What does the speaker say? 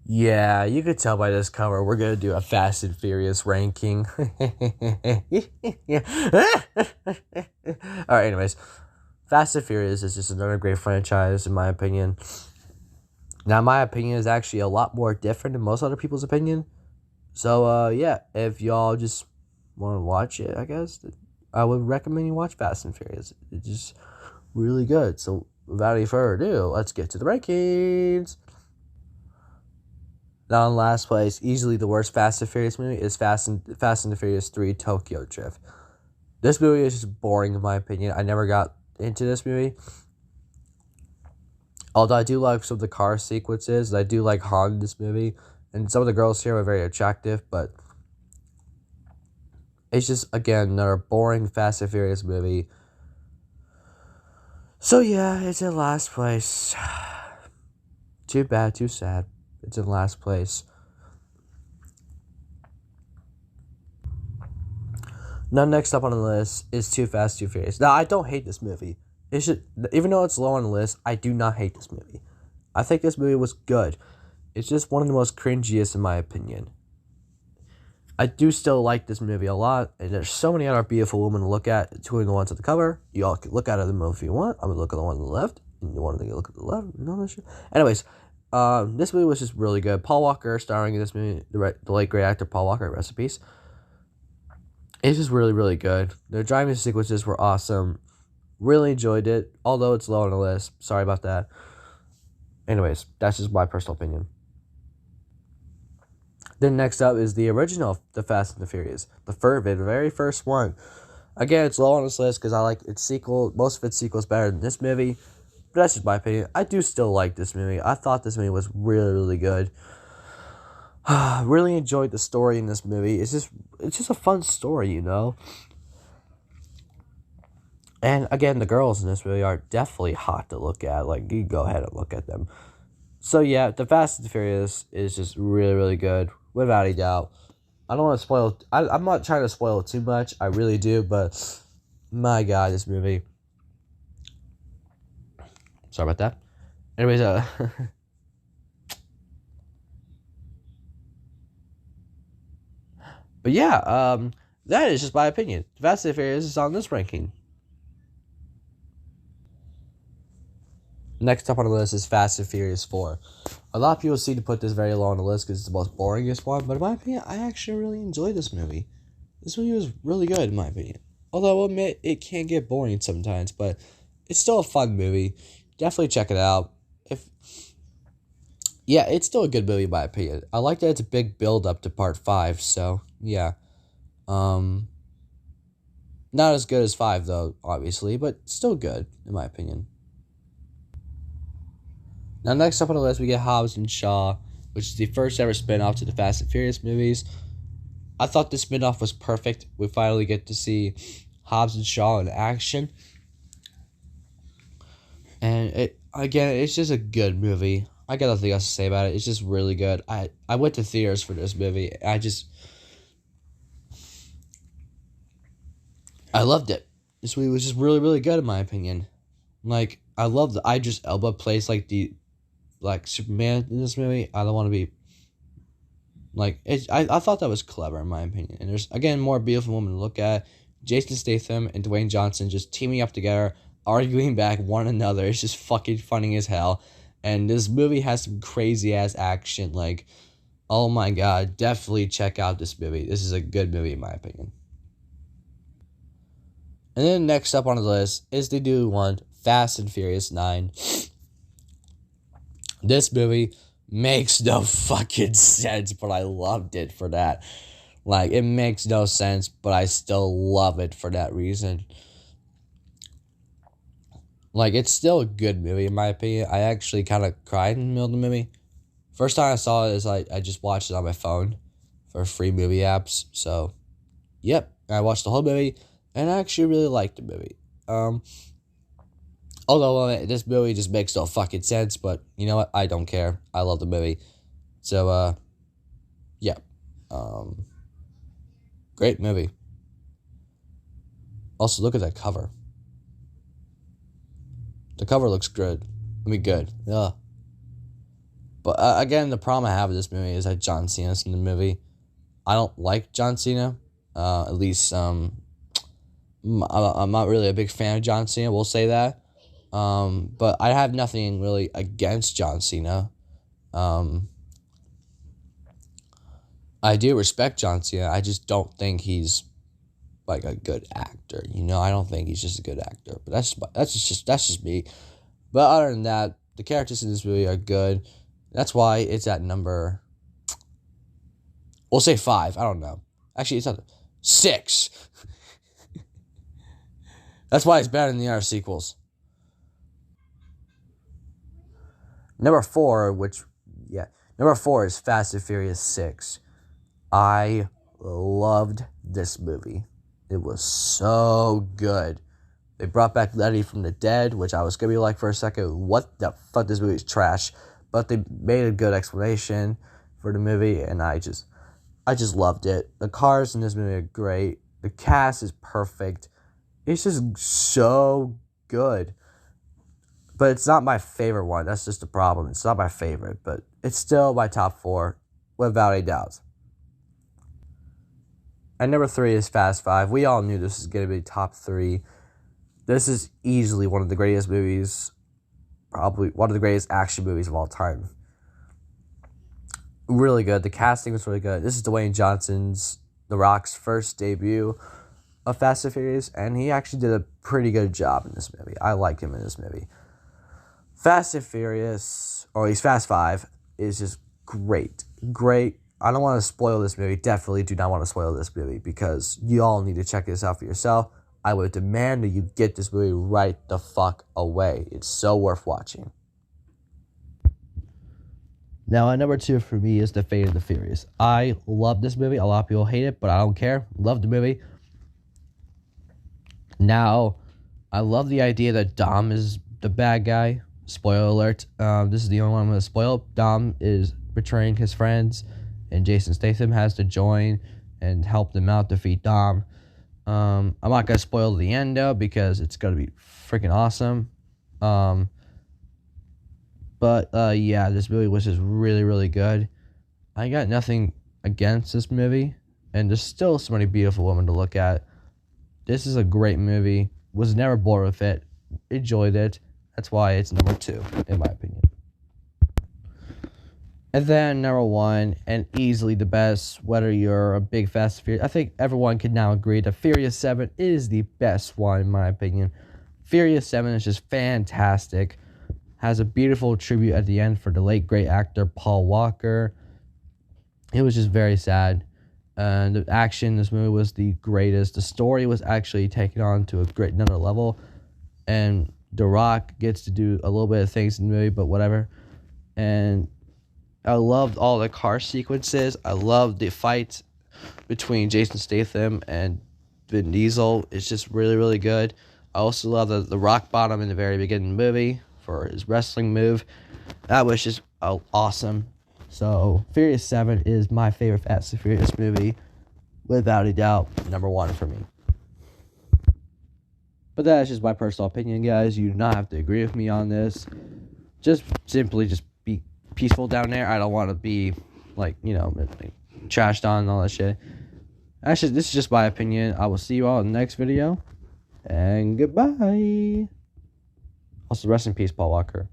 Yeah, you could tell by this cover we're gonna do a Fast and Furious ranking. Alright, anyways. Fast and Furious is just another great franchise in my opinion. Now my opinion is actually a lot more different than most other people's opinion. So yeah, if y'all just wanna watch it, I guess I would recommend you watch Fast and Furious. It's just really good. So without any further ado, let's get to the rankings. Now in last place, easily the worst Fast and Furious movie is Fast and the Furious 3 Tokyo Drift. This movie is just boring in my opinion. I never got into this movie. Although I do like some of the car sequences, I do like Han in this movie, and some of the girls here are very attractive, but it's just, again, another boring Fast and Furious movie. So yeah, it's in last place. Too bad, too sad. It's in last place. Now, next up on the list is Too Fast, Too Furious. Now, I don't hate this movie. It should, even though it's low on the list, I do not hate this movie. I think this movie was good. It's just one of the most cringiest in my opinion. I do still like this movie a lot, and there's so many other beautiful women to look at, including the ones at the cover. You all can look at the movie if you want. I'm gonna look at the one on the left, and you want to look at the left. Anyways, this movie was just really good. Paul Walker starring in this movie, the late great actor Paul Walker, rest in peace. It's just really, really good. The driving sequences were awesome. Really enjoyed it, although it's low on the list. Sorry about that. Anyways, that's just my personal opinion. Then next up is the original The Fast and the Furious. The very first one. Again, it's low on this list because I like its sequel. Most of its sequels better than this movie. But that's just my opinion. I do still like this movie. I thought this movie was really, really good. Really enjoyed the story in this movie. It's just a fun story, you know. And again, the girls in this movie are definitely hot to look at. Like, you go ahead and look at them. So yeah, The Fast and the Furious is just really, really good, without a doubt. I don't want to spoil. I'm not trying to spoil it too much. I really do, but my God, this movie. Sorry about that. Anyways, but yeah, that is just my opinion. The Fast and the Furious is on this ranking. Next up on the list is Fast and Furious 4. A lot of people seem to put this very low on the list because it's the most boringest one, but in my opinion, I actually really enjoyed this movie. This movie was really good, in my opinion. Although I'll admit, it can get boring sometimes, but it's still a fun movie. Definitely check it out. Yeah, it's still a good movie, in my opinion. I like that it's a big build-up to Part 5, so, yeah. Um, Not as good as 5, though, obviously, but still good, in my opinion. Now, next up on the list, we get Hobbs and Shaw, which is the first ever spin-off to the Fast and Furious movies. I thought the spin-off was perfect. We finally get to see Hobbs and Shaw in action. And it's just a good movie. I got nothing else to say about it. It's just really good. I went to theaters for this movie. I loved it. This movie was just really, really good in my opinion. Like, I love the Idris Elba plays like Superman in this movie. I don't want to be like it. I thought that was clever in my opinion. And there's again more beautiful women to look at. Jason Statham and Dwayne Johnson just teaming up together, arguing back one another. It's just fucking funny as hell. And this movie has some crazy ass action. Like, oh my God, definitely check out this movie. This is a good movie in my opinion. And then next up on the list is the new one, Fast and Furious 9. This movie makes no fucking sense, but I loved it for that. Like, it makes no sense, but I still love it for that reason. Like, it's still a good movie, in my opinion. I actually kind of cried in the middle of the movie. First time I saw it is I just watched it on my phone for free movie apps. So, yep, I watched the whole movie, and I actually really liked the movie. Although this movie just makes no fucking sense, but you know what? I don't care. I love the movie. So, yeah. Great movie. Also, look at that cover. The cover looks good. I mean, good. Yeah. But again, the problem I have with this movie is that John Cena's in the movie. I don't like John Cena. At least I'm not really a big fan of John Cena. We'll say that. But I have nothing really against John Cena. I do respect John Cena. I just don't think he's like a good actor. I don't think he's just a good actor. But that's just me. But other than that, the characters in this movie are good. That's why it's at number, we'll say 5. I don't know. Actually, it's not 6. That's why it's better than the other sequels. Number 4 is Fast and Furious 6. I loved this movie. It was so good. They brought back Letty from the dead, which I was going to be like for a second, what the fuck, this movie is trash. But they made a good explanation for the movie, and I just loved it. The cars in this movie are great. The cast is perfect. It's just so good. But it's not my favorite one. That's just the problem. It's not my favorite, but it's still my top 4, without a doubt. And number 3 is Fast 5. We all knew this was going to be top 3. This is easily one of the greatest movies, probably one of the greatest action movies of all time. Really good. The casting was really good. This is Dwayne Johnson's, The Rock's first debut of Fast and Furious, and he actually did a pretty good job in this movie. I like him in this movie. Fast and Furious, or at least Fast 5, is just great. Great. I don't want to spoil this movie. Definitely do not want to spoil this movie because you all need to check this out for yourself. I would demand that you get this movie right the fuck away. It's so worth watching. Now, at number 2 for me is The Fate of the Furious. I love this movie. A lot of people hate it, but I don't care. Love the movie. Now, I love the idea that Dom is the bad guy. Spoiler alert. This is the only one I'm going to spoil. Dom is betraying his friends, and Jason Statham has to join and help them out defeat Dom. I'm not going to spoil the end, though, because it's going to be freaking awesome. But yeah, this movie was just really, really good. I got nothing against this movie, and there's still so many beautiful women to look at. This is a great movie. Was never bored with it. Enjoyed it. That's why it's number 2, in my opinion. And then number 1, and easily the best, whether you're a big Fast and Furious, I think everyone can now agree that Furious 7 is the best one, in my opinion. Furious 7 is just fantastic. Has a beautiful tribute at the end for the late great actor Paul Walker. It was just very sad. And the action in this movie was the greatest. The story was actually taken on to a great another level. And The Rock gets to do a little bit of things in the movie, but whatever. And I loved all the car sequences. I loved the fight between Jason Statham and Vin Diesel. It's just really, really good. I also love the rock bottom in the very beginning of the movie for his wrestling move. That was just awesome. So, Furious 7 is my favorite Fast and Furious movie, without a doubt, number 1 for me. But that's just my personal opinion, guys. You do not have to agree with me on this. Just simply be peaceful down there. I don't want to be, trashed on and all that shit. Actually, this is just my opinion. I will see you all in the next video. And goodbye. Also, rest in peace, Paul Walker.